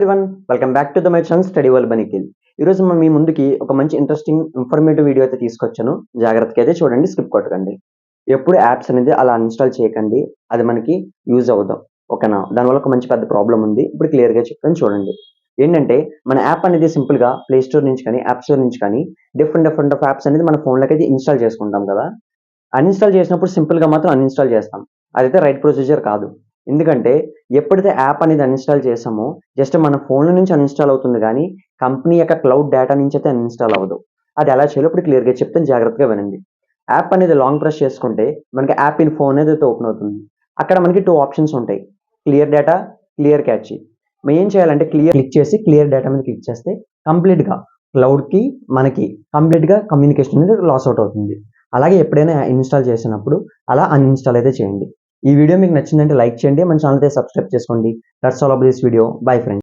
Everyone welcome back to the my channel study world by Nikhil. ఈరోజు మీ ముందుకి ఒక మంచి ఇంట్రెస్టింగ్ ఇన్ఫర్మేటివ్ వీడియో అయితే తీసుకొచ్చాను. జాగ్రత్తగా అయితే చూడండి, స్కిప్ కొట్టకండి. ఎప్పుడు యాప్స్ అనేది అలా అన్ఇన్‌స్టాల్ చేయకండి. అది మనకి యూజ్ అవ్వదు. ఓకేనా? దానివల్ల ఒక మంచి పెద్ద ప్రాబ్లమ్ ఉంది. ఇప్పుడు క్లియర్‌గా చెప్తాను చూడండి. ఏంటంటే మన యాప్ అనేది సింపుల్‌గా ప్లే స్టోర్ నుంచి కానీ, యాప్ స్టోర్ నుంచి కానీ డిఫరెంట్ ఆఫ్ యాప్స్ అనేది మన ఫోన్‌లోకి అయితే ఇన్‌స్టాల్ చేసుకుంటాం కదా! అన్‌ఇన్‌స్టాల్ చేసినప్పుడు సింపుల్‌గా మాత్రం అన్‌ఇన్‌స్టాల్ చేస్తాం. అదైతే రైట్ ప్రొసీజర్ కాదు. ఎందుకంటే ఎప్పుడైతే యాప్ అనేది అన్‌ఇన్‌స్టాల్ చేసామో జస్ట్ మన ఫోన్‌లో నుంచి అన్‌ఇన్‌స్టాల్ అవుతుంది గానీ, కంపెనీ యొక్క క్లౌడ్ డేటా నుంచి అయితే అన్‌ఇన్‌స్టాల్ అవ్వదు. అది ఎలా చేయాలో ఇప్పుడు క్లియర్‌గా చెప్తాను, జాగ్రత్తగా వినండి. యాప్ అనేది లాంగ్ ప్రెస్ చేసుకుంటే మనకి యాప్ ఇన్ఫో అనేదైతే ఓపెన్ అవుతుంది. అక్కడ మనకి 2 ఆప్షన్స్ ఉంటాయి. Clear data, clear catchy. ఏం చేయాలంటే క్లిక్ చేసి క్లియర్ డేటా మీద క్లిక్ చేస్తే కంప్లీట్‌గా క్లౌడ్‌కి మనకి కంప్లీట్‌గా కమ్యూనికేషన్ అనేది లాస్ అవుట్ అవుతుంది. అలాగే ఎప్పుడైనా ఇన్‌స్టాల్ చేసినప్పుడు అలా అన్‌ఇన్‌స్టాల్ అయితే చేయండి. ఈ వీడియో మీకు నచ్చిందంటే లైక్ చేయండి. మన ఛానల్ అయితే సబ్స్క్రైబ్ చేసుకోండి. That's all of this video. Bye friends.